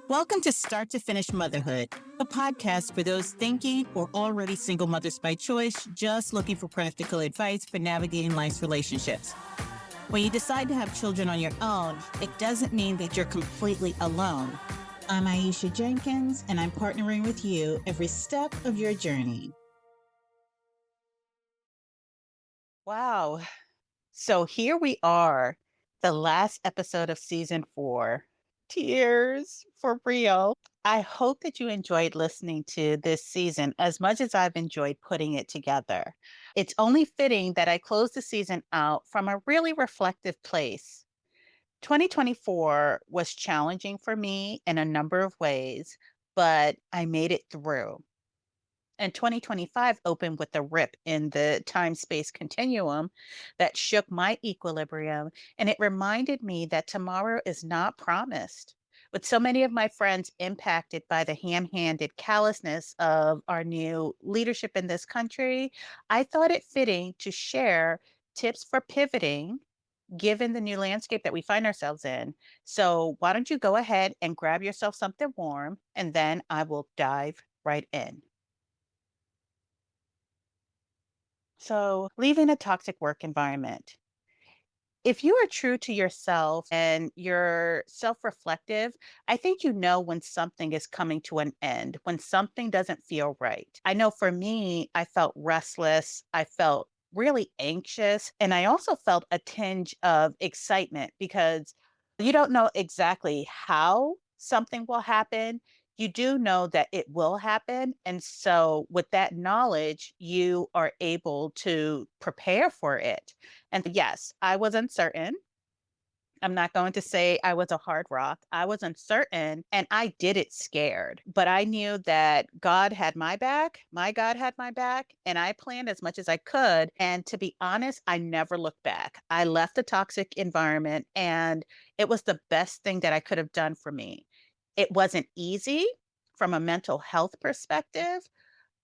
Welcome to Start to Finish Motherhood, a podcast for those thinking or already single mothers by choice, just looking for practical advice for navigating life's relationships. When you decide to have children on your own, it doesn't mean that you're completely alone. I'm Aisha Jenkins, and I'm partnering with you every step of your journey. Wow. So here we are, the last episode of season 4. Tears for real. I hope that you enjoyed listening to this season as much as I've enjoyed putting it together. It's only fitting that I close the season out from a really reflective place. 2024 was challenging for me in a number of ways, but I made it through. And 2025 opened with a rip in the time space continuum that shook my equilibrium. And it reminded me that tomorrow is not promised. With so many of my friends impacted by the ham handed callousness of our new leadership in this country, I thought it fitting to share tips for pivoting given the new landscape that we find ourselves in. So, why don't you go ahead and grab yourself something warm, and then I will dive right in. So, leaving a toxic work environment. If you are true to yourself and you're self reflective, I think you know when something is coming to an end, when something doesn't feel right. I know for me, I felt restless. I felt really anxious. And I also felt a tinge of excitement because you don't know exactly how something will happen. You do know that it will happen. And so, with that knowledge, you are able to prepare for it. And yes, I was uncertain. I'm not going to say I was a hard rock. I was uncertain and I did it scared. But I knew that God had my back. My God had my back. And I planned as much as I could. And to be honest, I never looked back. I left a toxic environment and it was the best thing that I could have done for me. It wasn't easy from a mental health perspective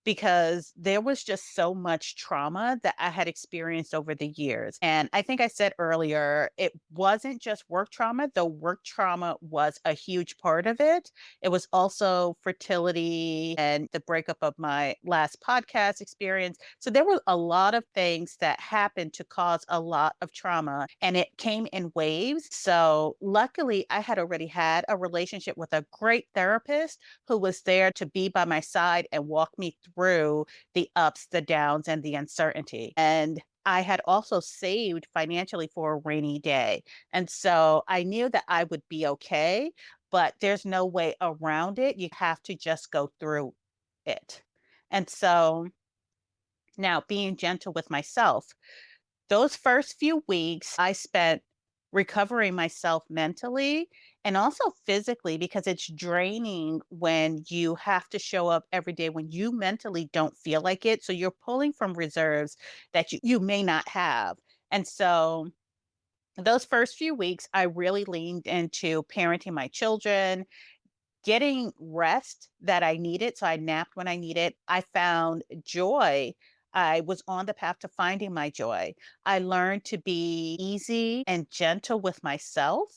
because there was just so much trauma that I had experienced over the years. And I think I said earlier, it wasn't just work trauma, though work trauma was a huge part of it. It was also fertility and the breakup of my last podcast experience. So there were a lot of things that happened to cause a lot of trauma, and it came in waves. So luckily, I had already had a relationship with a great therapist who was there to be by my side and walk me through the ups, the downs, and the uncertainty. And I had also saved financially for a rainy day. And so I knew that I would be okay, but there's no way around it. You have to just go through it. And so now being gentle with myself, those first few weeks I spent recovering myself mentally and also physically because it's draining when you have to show up every day when you mentally don't feel like it. So you're pulling from reserves that you may not have. And so those first few weeks, I really leaned into parenting my children, getting rest that I needed. So I napped when I needed. I found joy. I was on the path to finding my joy. I learned to be easy and gentle with myself.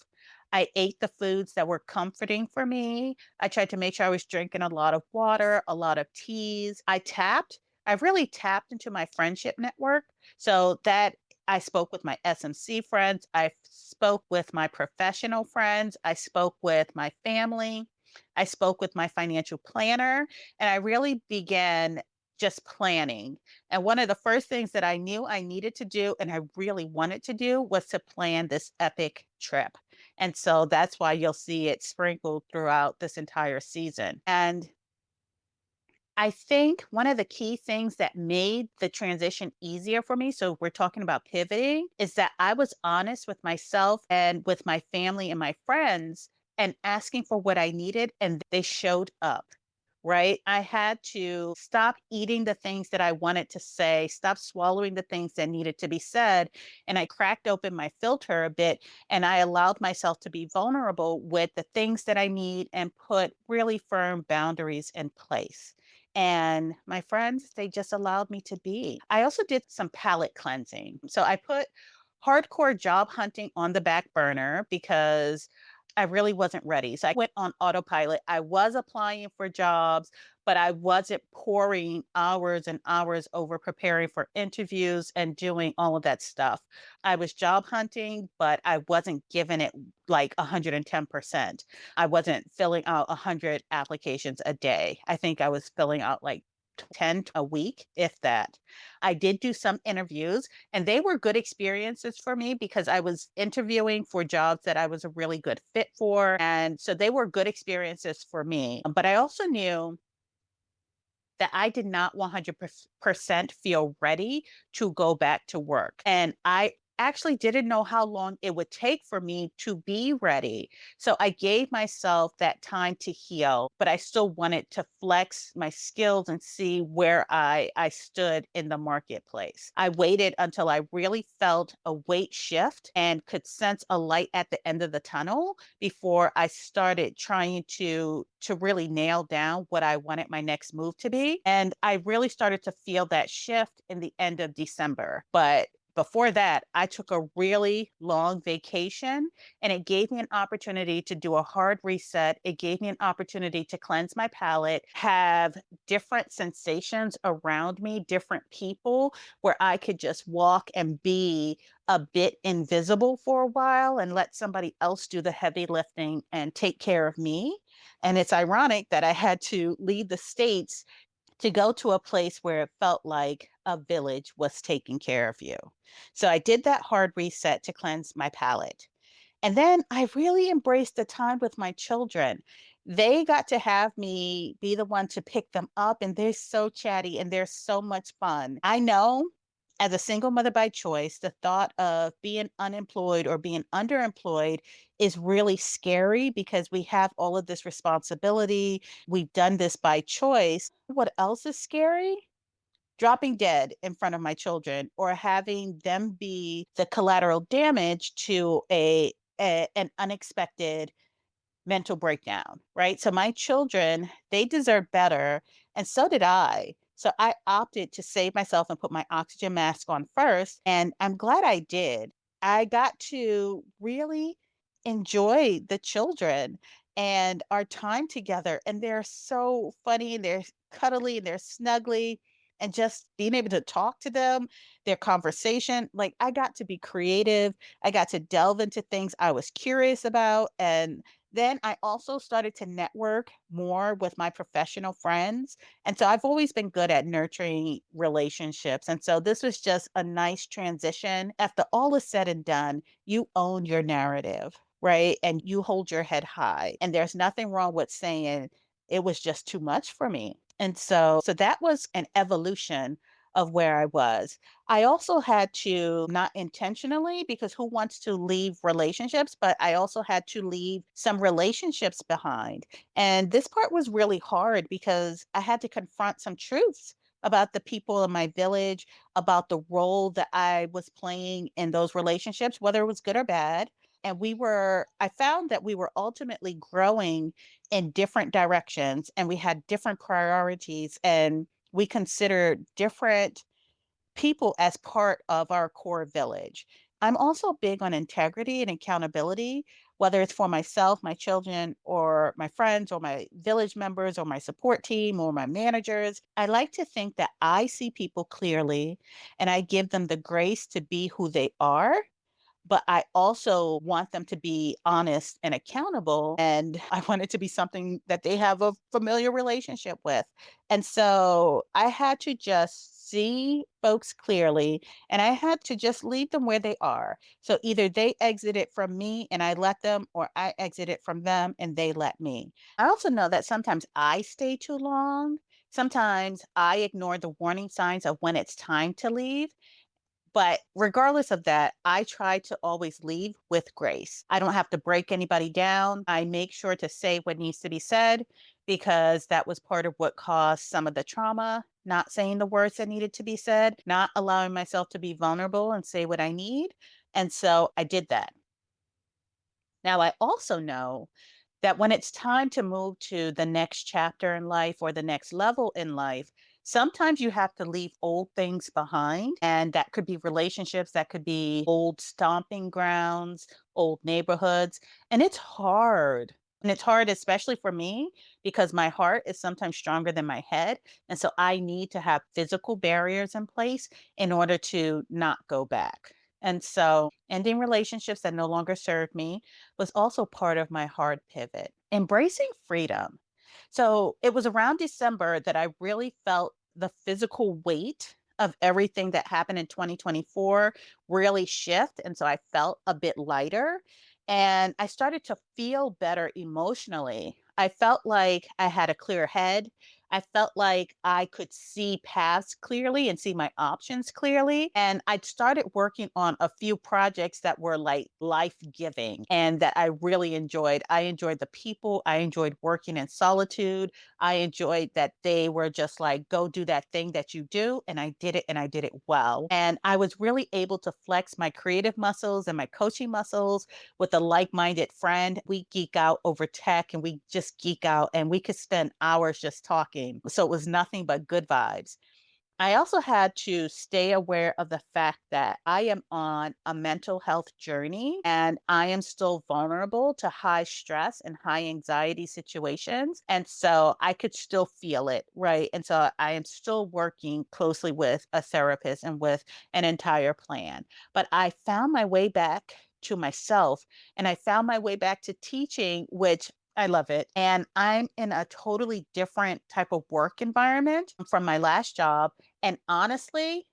I ate the foods that were comforting for me. I tried to make sure I was drinking a lot of water, a lot of teas. I really tapped into my friendship network. So that I spoke with my SMC friends. I spoke with my professional friends. I spoke with my family. I spoke with my financial planner and I really began just planning. And one of the first things that I knew I needed to do and I really wanted to do was to plan this epic trip. And so that's why you'll see it sprinkled throughout this entire season. And I think one of the key things that made the transition easier for me, so we're talking about pivoting, is that I was honest with myself and with my family and my friends and asking for what I needed, and they showed up. Right? I had to stop eating the things that I wanted to say, stop swallowing the things that needed to be said. And I cracked open my filter a bit and I allowed myself to be vulnerable with the things that I need and put really firm boundaries in place. And my friends, they just allowed me to be. I also did some palate cleansing. So I put hardcore job hunting on the back burner because I really wasn't ready. So I went on autopilot. I was applying for jobs, but I wasn't pouring hours and hours over preparing for interviews and doing all of that stuff. I was job hunting, but I wasn't giving it like 110%. I wasn't filling out 100 applications a day. I think I was filling out like 10 a week, if that. I did do some interviews, and they were good experiences for me because I was interviewing for jobs that I was a really good fit for. And so they were good experiences for me. But I also knew that I did not 100% feel ready to go back to work. And I actually didn't know how long it would take for me to be ready. So I gave myself that time to heal, but I still wanted to flex my skills and see where I stood in the marketplace. I waited until I really felt a weight shift and could sense a light at the end of the tunnel before I started trying to really nail down what I wanted my next move to be. And I really started to feel that shift in the end of December. But before that, I took a really long vacation, and it gave me an opportunity to do a hard reset. It gave me an opportunity to cleanse my palate, have different sensations around me, different people where I could just walk and be a bit invisible for a while and let somebody else do the heavy lifting and take care of me. And it's ironic that I had to leave the States to go to a place where it felt like a village was taking care of you. So I did that hard reset to cleanse my palate. And then I really embraced the time with my children. They got to have me be the one to pick them up, and they're so chatty and they're so much fun. I know as a single mother by choice, the thought of being unemployed or being underemployed is really scary because we have all of this responsibility. We've done this by choice. What else is scary? Dropping dead in front of my children or having them be the collateral damage to an unexpected mental breakdown, right? So my children, they deserve better, and so did I. So I opted to save myself and put my oxygen mask on first, and I'm glad I did. I got to really enjoy the children and our time together, and they're so funny, and they're cuddly, and they're snuggly, and just being able to talk to them, their conversation, like I got to be creative. I got to delve into things I was curious about, and then I also started to network more with my professional friends. And so I've always been good at nurturing relationships. And so this was just a nice transition. After all is said and done, you own your narrative, right? And you hold your head high. And there's nothing wrong with saying it was just too much for me. And so that was an evolution of where I was. I also had to, not intentionally, because who wants to leave relationships, but I also had to leave some relationships behind. And this part was really hard because I had to confront some truths about the people in my village, about the role that I was playing in those relationships, whether it was good or bad. And I found that we were ultimately growing in different directions, and we had different priorities, and we considered different people as part of our core village. I'm also big on integrity and accountability, whether it's for myself, my children, or my friends, or my village members, or my support team, or my managers. I like to think that I see people clearly and I give them the grace to be who they are, but I also want them to be honest and accountable. And I want it to be something that they have a familiar relationship with. And so I had to just see folks clearly, and I had to just leave them where they are. So either they exited from me and I let them, or I exited from them and they let me. I also know that sometimes I stay too long. Sometimes I ignore the warning signs of when it's time to leave. But regardless of that, I try to always leave with grace. I don't have to break anybody down. I make sure to say what needs to be said because that was part of what caused some of the trauma, not saying the words that needed to be said, not allowing myself to be vulnerable and say what I need. And so I did that. Now, I also know that when it's time to move to the next chapter in life or the next level in life, Sometimes you have to leave old things behind, and that could be relationships, that could be old stomping grounds, old neighborhoods, and it's hard. And it's hard, especially for me, because my heart is sometimes stronger than my head. And so I need to have physical barriers in place in order to not go back. And so ending relationships that no longer serve me was also part of my hard pivot. Embracing freedom. So it was around December that I really felt the physical weight of everything that happened in 2024 really shift. And so I felt a bit lighter and I started to feel better emotionally. I felt like I had a clear head. I felt like I could see paths clearly and see my options clearly. And I'd started working on a few projects that were like life giving and that I really enjoyed. I enjoyed the people, I enjoyed working in solitude. I enjoyed that they were just like, go do that thing that you do. And I did it and I did it well. And I was really able to flex my creative muscles and my coaching muscles with a like minded friend. We geek out over tech and we just geek out and we could spend hours just talking. So it was nothing but good vibes. I also had to stay aware of the fact that I am on a mental health journey and I am still vulnerable to high stress and high anxiety situations. And so I could still feel it, right? And so I am still working closely with a therapist and with an entire plan. But I found my way back to myself and I found my way back to teaching, which I love it. And I'm in a totally different type of work environment from my last job. And honestly,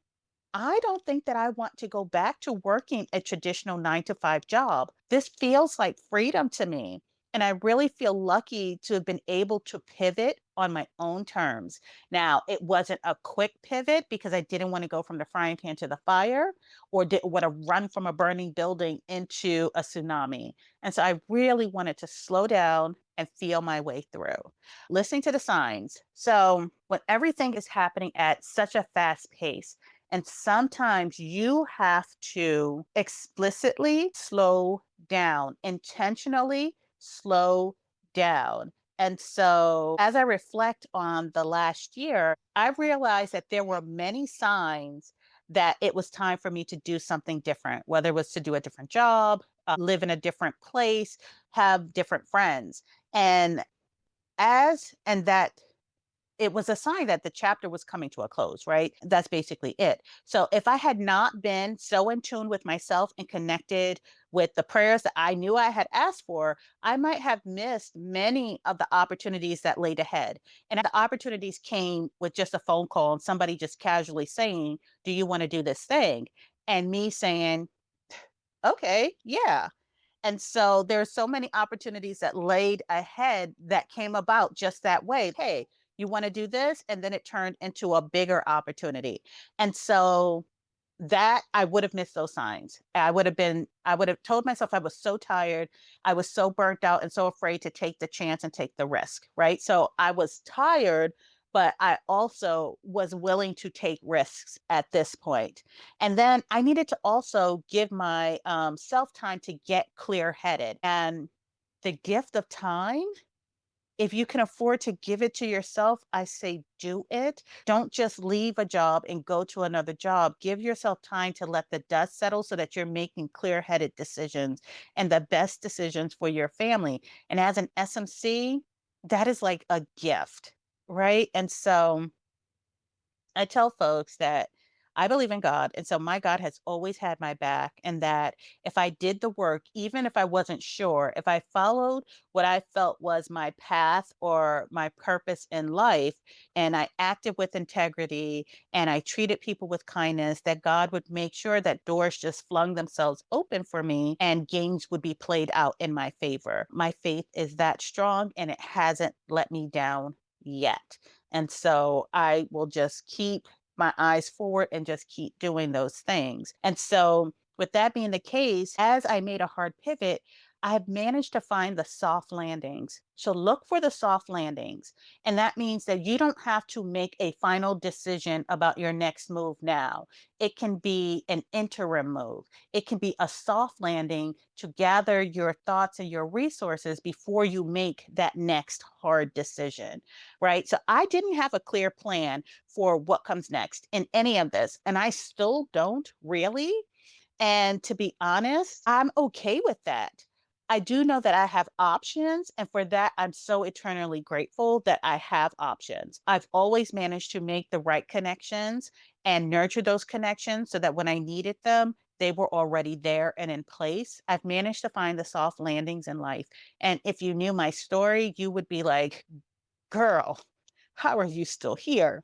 I don't think that I want to go back to working a traditional 9 to 5 job. This feels like freedom to me. And I really feel lucky to have been able to pivot on my own terms. Now, it wasn't a quick pivot because I didn't want to go from the frying pan to the fire or didn't want to run from a burning building into a tsunami. And so I really wanted to slow down and feel my way through. Listening to the signs. So, when everything is happening at such a fast pace, and sometimes you have to explicitly slow down, intentionally slow down. And so, as I reflect on the last year, I realized that there were many signs that it was time for me to do something different, whether it was to do a different job, live in a different place, have different friends. And that it was a sign that the chapter was coming to a close, right? That's basically it. So if I had not been so in tune with myself and connected with the prayers that I knew I had asked for, I might have missed many of the opportunities that laid ahead. And the opportunities came with just a phone call and somebody just casually saying, "Do you want to do this thing?" And me saying, "Okay, yeah." And so there's so many opportunities that laid ahead that came about just that way. Hey, you want to do this? And then it turned into a bigger opportunity. And so that I would have missed those signs. I would have told myself I was so tired, I was so burnt out and so afraid to take the chance and take the risk, right? So I was tired, but I also was willing to take risks at this point. And then I needed to also give my self time to get clear headed. And the gift of time, if you can afford to give it to yourself, I say do it. Don't just leave a job and go to another job. Give yourself time to let the dust settle so that you're making clear headed decisions and the best decisions for your family. And as an SMC, that is like a gift, right? And so I tell folks that I believe in God. And so my God has always had my back. And that if I did the work, even if I wasn't sure, if I followed what I felt was my path or my purpose in life, and I acted with integrity and I treated people with kindness, that God would make sure that doors just flung themselves open for me and games would be played out in my favor. My faith is that strong and it hasn't let me down yet. And so I will just keep my eyes forward and just keep doing those things. And so, with that being the case, as I made a hard pivot, I've managed to find the soft landings. So look for the soft landings. And that means that you don't have to make a final decision about your next move now. It can be an interim move. It can be a soft landing to gather your thoughts and your resources before you make that next hard decision, right? So I didn't have a clear plan for what comes next in any of this, and I still don't really. And to be honest, I'm okay with that. I do know that I have options, and for that, I'm so eternally grateful that I have options. I've always managed to make the right connections and nurture those connections so that when I needed them, they were already there and in place. I've managed to find the soft landings in life. And if you knew my story, you would be like, girl, how are you still here?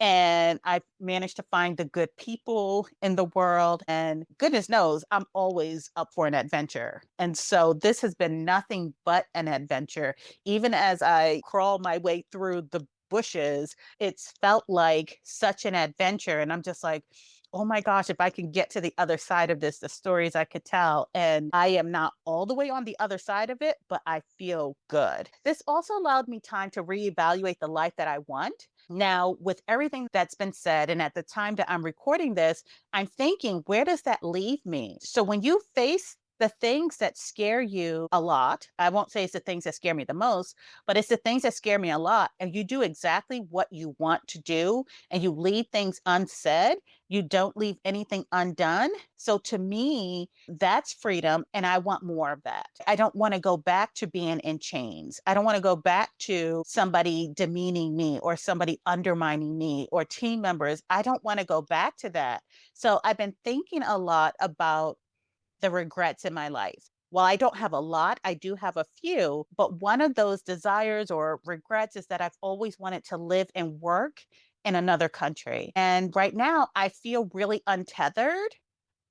And I've managed to find the good people in the world. And goodness knows, I'm always up for an adventure. And so this has been nothing but an adventure. Even as I crawl my way through the bushes, it's felt like such an adventure. And I'm just like, oh my gosh, if I can get to the other side of this, the stories I could tell. And I am not all the way on the other side of it, but I feel good. This also allowed me time to reevaluate the life that I want. Now, with everything that's been said, and at the time that I'm recording this, I'm thinking, where does that leave me? So when you face the things that scare you a lot, I won't say it's the things that scare me the most, but it's the things that scare me a lot, and you do exactly what you want to do, and you leave things unsaid, you don't leave anything undone. So to me, that's freedom. And I want more of that. I don't want to go back to being in chains. I don't want to go back to somebody demeaning me or somebody undermining me or team members. I don't want to go back to that. So I've been thinking a lot about the regrets in my life. While I don't have a lot, I do have a few. But one of those desires or regrets is that I've always wanted to live and work in another country. And right now, I feel really untethered,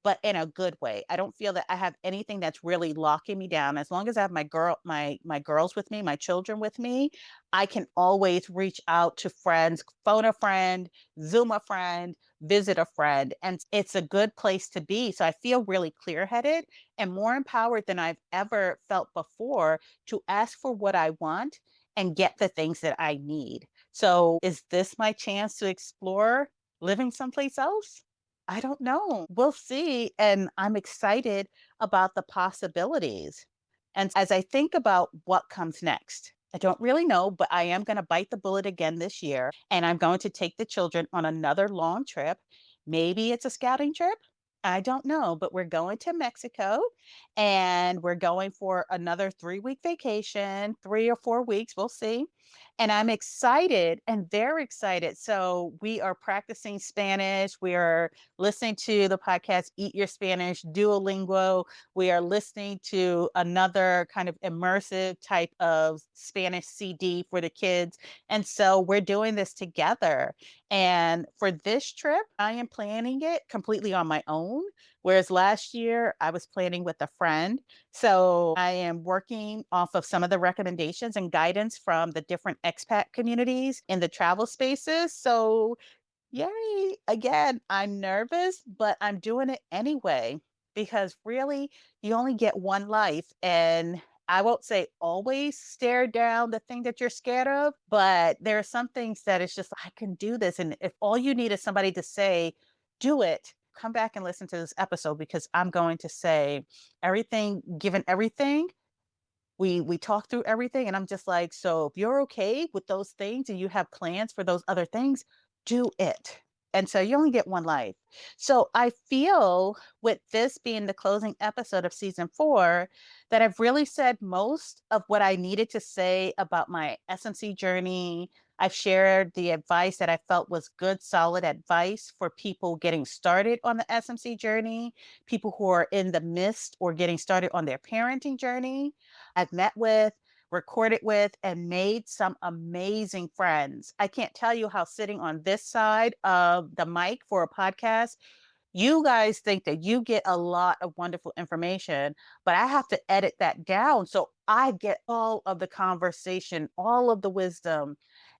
but in a good way. I don't feel that I have anything that's really locking me down. As long as I have my girls with me, my children with me, I can always reach out to friends, phone a friend, Zoom a friend, visit a friend, and it's a good place to be. So I feel really clear-headed and more empowered than I've ever felt before to ask for what I want and get the things that I need. So is this my chance to explore living someplace else? I don't know. We'll see. And I'm excited about the possibilities. And as I think about what comes next, I don't really know, but I am going to bite the bullet again this year. And I'm going to take the children on another long trip. Maybe it's a scouting trip. I don't know, but we're going to Mexico and we're going for another 3 week vacation, 3 or 4 weeks. We'll see. And I'm excited and they're excited. So we are practicing Spanish. We are listening to the podcast Eat Your Spanish, Duolingo. We are listening to another kind of immersive type of Spanish CD for the kids. And so we're doing this together. And for this trip, I am planning it completely on my own. Whereas last year, I was planning with a friend. So I am working off of some of the recommendations and guidance from the different expat communities in the travel spaces. So yay. Again, I'm nervous, but I'm doing it anyway because really, you only get one life. And I won't say always stare down the thing that you're scared of, but there are some things that it's just, I can do this. And if all you need is somebody to say, do it, come back and listen to this episode because I'm going to say everything, given everything, we talk through everything and I'm just like, so if you're okay with those things and you have plans for those other things, do it. And so you only get one life. So I feel with this being the closing episode of season 4 that I've really said most of what I needed to say about my SMC journey. I've shared the advice that I felt was good, solid advice for people getting started on the SMC journey, people who are in the midst or getting started on their parenting journey. I've met with, recorded with, and made some amazing friends. I can't tell you how sitting on this side of the mic for a podcast, you guys think that you get a lot of wonderful information, but I have to edit that down. So I get all of the conversation, all of the wisdom.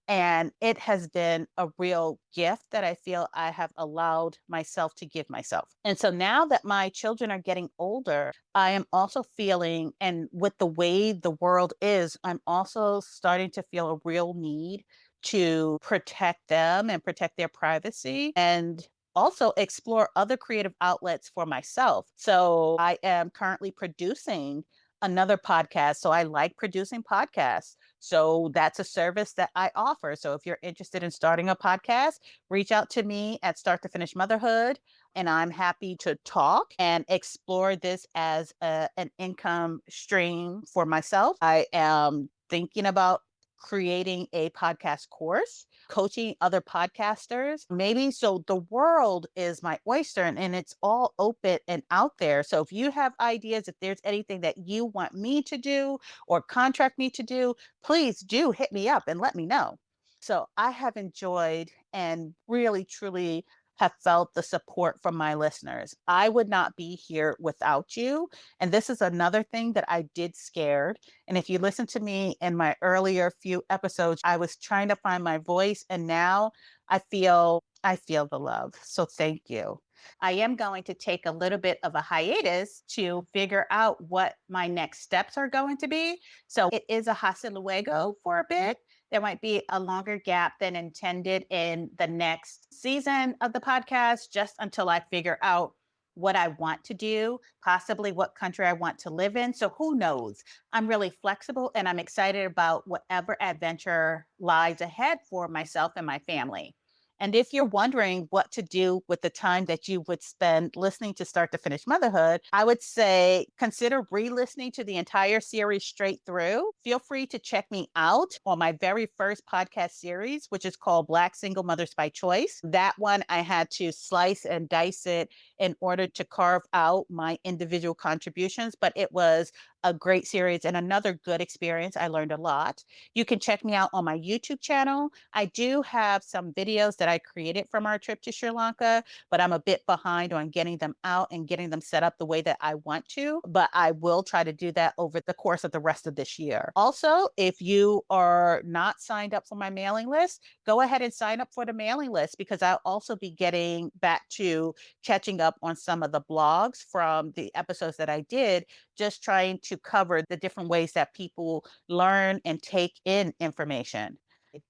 And it has been a real gift that I feel I have allowed myself to give myself. And so now that my children are getting older, I am also feeling, and with the way the world is, I'm also starting to feel a real need to protect them and protect their privacy and also explore other creative outlets for myself. So I am currently producing another podcast. So I like producing podcasts. So that's a service that I offer. So if you're interested in starting a podcast, reach out to me at Start to Finish Motherhood. And I'm happy to talk and explore this as an income stream for myself. I am thinking about creating a podcast course, coaching other podcasters, maybe. So the world is my oyster and it's all open and out there. So if you have ideas, if there's anything that you want me to do or contract me to do, please do hit me up and let me know. So I have enjoyed and really, truly have felt the support from my listeners. I would not be here without you. And this is another thing that I did scared. And if you listen to me in my earlier few episodes, I was trying to find my voice and now I feel the love. So thank you. I am going to take a little bit of a hiatus to figure out what my next steps are going to be. So it is a hasta luego for a bit. There might be a longer gap than intended in the next season of the podcast, just until I figure out what I want to do, possibly what country I want to live in. So who knows? I'm really flexible and I'm excited about whatever adventure lies ahead for myself and my family. And if you're wondering what to do with the time that you would spend listening to Start to Finish Motherhood, I would say consider re-listening to the entire series straight through. Feel free to check me out on my very first podcast series, which is called Black Single Mothers by Choice. That one, I had to slice and dice it in order to carve out my individual contributions, but it was a great series and another good experience. I learned a lot. You can check me out on my YouTube channel. I do have some videos that I created from our trip to Sri Lanka, but I'm a bit behind on getting them out and getting them set up the way that I want to. But I will try to do that over the course of the rest of this year. Also, if you are not signed up for my mailing list, go ahead and sign up for the mailing list because I'll also be getting back to catching up on some of the blogs from the episodes that I did, just trying to cover the different ways that people learn and take in information.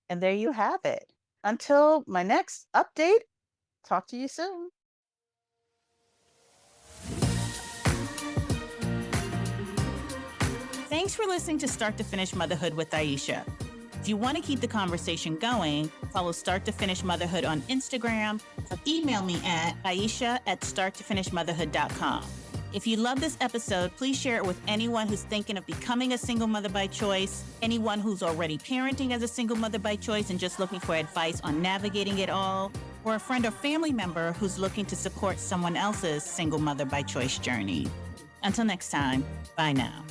And there you have it. Until my next update, talk to you soon. Thanks for listening to Start to Finish Motherhood with Aisha. If you want to keep the conversation going, follow Start to Finish Motherhood on Instagram or email me at aisha@starttofinishmotherhood.com. If you love this episode, please share it with anyone who's thinking of becoming a single mother by choice, anyone who's already parenting as a single mother by choice and just looking for advice on navigating it all, or a friend or family member who's looking to support someone else's single mother by choice journey. Until next time, bye now.